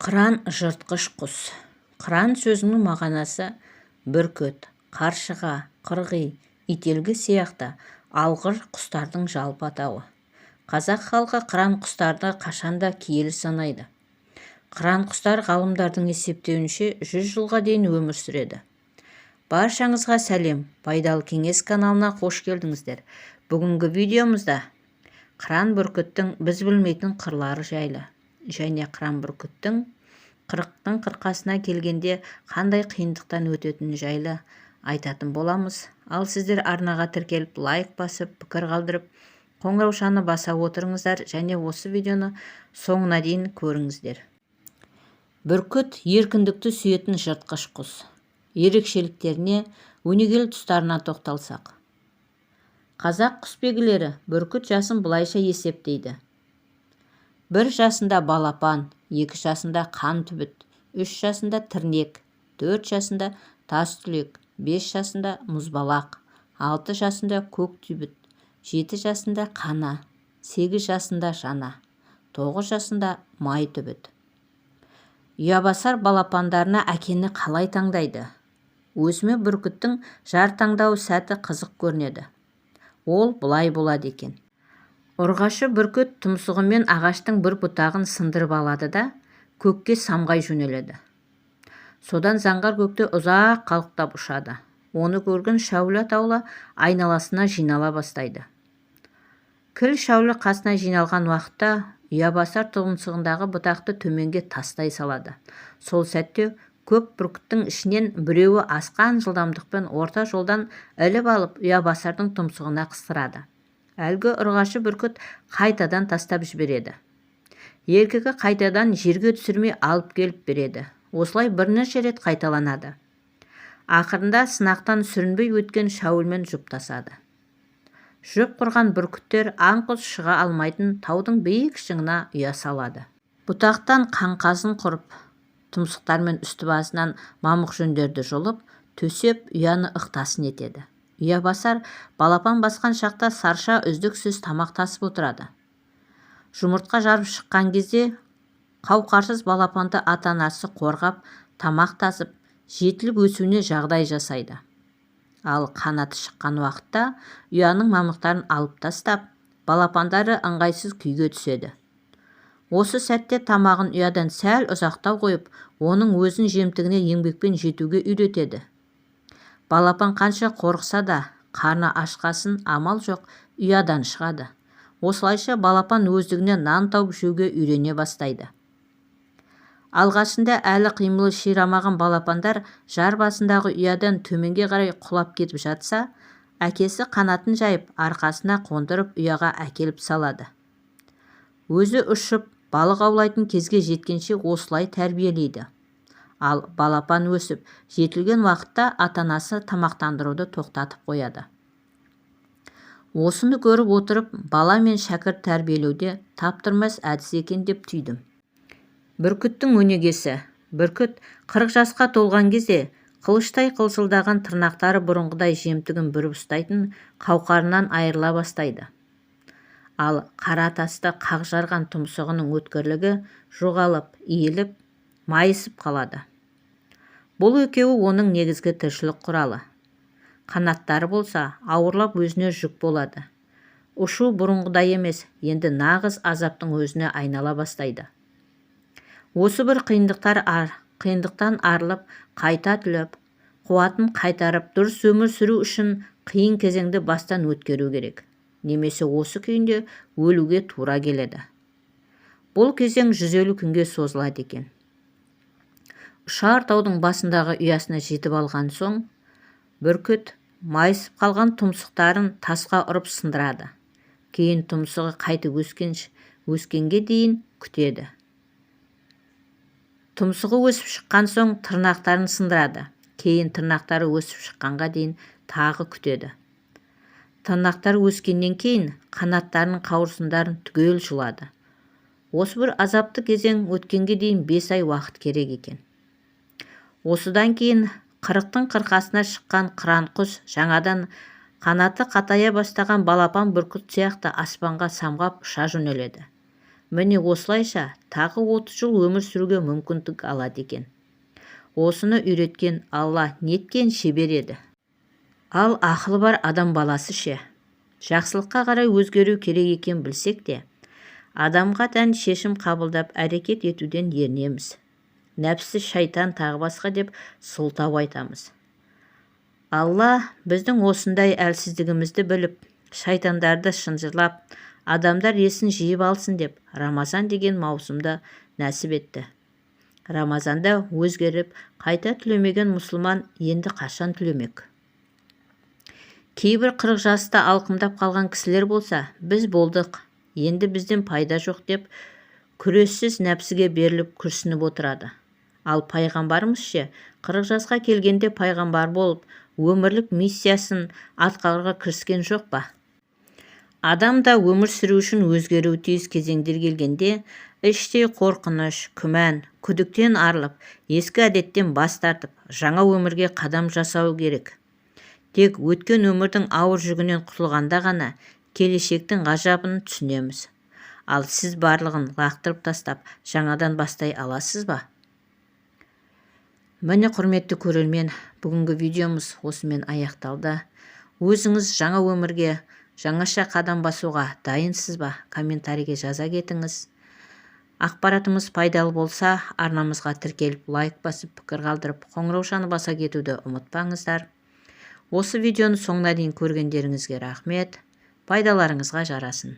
Қыран жыртқыш құс. Қыран сөзінің мағынасы бүркіт, қаршыға, қырғи, ителгі сияқты алғыр құстардың жалпы атауы. Қазақ халқы қыран құстарды қашанда киелі санайды. Қыран құстар ғалымдардың есептеуінше 100 жылға дейін өмір сүреді. Баршаңызға сәлем, Пайдалы кеңес каналына қош келдіңіздер. Бүгінгі видеомызда қыран бүркіттің біз білмейтін қырлары жайлы және қыран бүркіттің қырықтың қырқасына келгенде қандай қиындықтан өтетіні жайлы айтатын боламыз. Ал сіздер арнаға тіркеліп лайк басып, пікір қалдырып, қоңыраушаны баса отырыңыздар және осы видеоны соңына дейін көріңіздер. Бүркіт еркіндікті сүйетін жыртқыш құс. Ерекшеліктеріне, өнегелі тұстарына тоқталсақ. Қазақ құсбегілері бүркіт жасын былайша есептейді. 1 жасында балапан, 2 жасында қан түбіт, 3 жасында тірнек, 4 жасында тас түлек, 5 жасында мұзбалақ, 6 жасында көк түбіт, 7 жасында қана, 8 жасында жана, 9 жасында май түбіт. Ұябасар балапандарына әкені қалай таңдайды? Өзіме бүркіттің жар таңдау сәті қызық көрінеді. Ол бұлай болады екен. Ұрғашы бүркіт тұмсығымен ағаштың бір бұтағын сындырып алады да көкке самғай жөнеледі. Содан заңғар көкте ұзақ қалықтап ұшады. Оны көрген шәулі атаулы айналасына жинала бастайды. Кіл шәулі қасына жиналған уақытта ұябасар тұмсығындағы бұтақты төменге тастай салады. Сол сәтте көп бүркіттің ішінен біреуі асқан жылдамдықпен орта жолдан іліп алып ұябасардың тұмсығына қыстырады. Әлгі ұрғашы бүркіт қайтадан тастап жібереді. Еркегі қайтадан жерге түсірмей алып келіп береді. Осылай бірнеше рет қайталанады. Ақырында сынақтан сүрінбей өткен шәуілмен жұптасады. Жұп құрған бүркіттер аң-құс шыға алмайтын таудың биік шыңына ұя салады. Бұтақтан қаңқасын құрып, тұмсықтармен үсті-басынан мамық жүндерді жұлып, төсеп ұяны ықтасын етеді. Ұябасар балапан басқан шақта сарша үздіксіз тамақ тасып отырады. Жұмыртқа жарып шыққан кезде қауқарсыз балапанды ата-анасы қорғап, тамақ тасып, жетіліп өсуіне жағдай жасайды. Ал қанаты шыққан уақытта ұяның мамықтарын алып тастап, балапандары ыңғайсыз күйге түседі. Осы сәтте тамағын ұядан сәл ұзақтау қойып, оның өзін жемтігіне еңбекпен жетуге үйретеді. Балапан қанша қорықса да, қарны ашқасын амал жоқ ұядан шығады. Осылайша балапан өздігіне нан тауып жеуге үйрене бастайды. Алғашында әлі қимылы ширамаған балапандар жар басындағы ұядан төменге қарай құлап кетіп жатса, әкесі қанатын жайып, арқасына қондырып ұяға әкеліп салады. Өзі ұшып, балық аулайтын кезге жеткенше осылай тәрбиелейді. Ал балапан өсіп, жетілген уақытта ата-анасы тамақтандыруды тоқтатып қояды. Осыны көріп отырып, бала мен шәкірт тәрбиелеуде таптырмас әдіс екен деп түйдім. Бүркіттің өнегесі. Бүркіт 40 жасқа толған кезде қылыштай қылшылдаған тырнақтары бұрынғыдай жемтігін бүріп ұстайтын қауқарынан айырыла бастайды. Ал қара тасты қақ жарған тұмсығының өткірлігі жоғалып, иіліп, майысып қалады. Бұл екеуі оның негізгі тіршілік құралы. Қанаттары болса, ауырлап өзіне жүк болады. Ұшу бұрынғыдай емес, енді нағыз азаптың өзіне айнала бастайды. Осы бір қиындықтан арылып, қайта түлеп, қуатын қайтарып, дұрыс өмір сүру үшін қиын кезеңді бастан өткеру керек. Немесе осы күйінде өлуге тура келеді. Бұл кезең 150 күнге созылады екен. Ұшар таудың басындағы ұясына жетіп алған соң, бүркіт майысып қалған тұмсықтарын тасқа ұрып сындырады. Кейін тұмсығы қайтып өскенге дейін күтеді. Тұмсығы өсіп шыққан соң тырнақтарын сындырады. Кейін тырнақтары өсіп шыққанға дейін тағы күтеді. Тырнақтары өскеннен кейін қанаттарының қауырсындарын түгел жұлады. Осы бір азапты кезең өткенге дейін 5 ай уақыт керек екен. Осыдан кейін 40-тың қырқасына шыққан қыран құс жаңадан қанаты қатая бастаған балапан бүркіт сияқты аспанға самғап ұша жөнеледі. Міне осылайша тағы 30 жыл өмір сүруге мүмкіндік алады екен. Осыны үйреткен Алла неткен шебер еді. Ал ақылы бар адам баласы ше? Жақсылыққа қарай өзгеру керек екен білсек те, адамға тән шешім қабылдап әрекет етуден ерінеміз. Нәпсі, шайтан тағы басқа деп сылтау айтамыз. Алла біздің осындай әлсіздігімізді біліп, шайтандарды шынжырлап, адамдар есін жиып алсын деп Рамазан деген маусымды нәсіп етті. Рамазанда өзгеріп, қайта түлемеген мұсылман енді қашан түлемек? Кейбір 40 жаста алқымдап қалған кісілер болса, біз болдық, енді бізден пайда жоқ деп, күрессіз нәпсіге беріліп күрсініп отырады. Ал пайғамбарымыз ше, 40 жасқа келгенде пайғамбар болып, өмірлік миссиясын атқаруға кіріскен жоқ па? Адам да өмір сүру үшін өзгеруі тиіс кезеңдер келгенде, іштей қорқыныш, күмән, күдіктен арылып, ескі әдеттен бас тартып, жаңа өмірге қадам жасау керек. Тек өткен өмірдің ауыр жүгінен құтылғанда ғана келешектің ғажабын түсінеміз. Ал сіз барлығын лақтырып тастап, жаңадан бастай аласыз ба? Міне құрметті көрермен, бүгінгі видеомыз осымен аяқталды. Өзіңіз жаңа өмірге, жаңаша қадам басуға дайынсыз ба? Комментарийге жаза кетіңіз. Ақпаратымыз пайдалы болса, арнамызға тіркеліп, лайк басып, пікір қалдырып, қоңыраушаны баса кетуді ұмытпаңыздар. Осы видеоны соңына дейін көргендеріңізге рахмет. Пайдаларыңызға жарасын.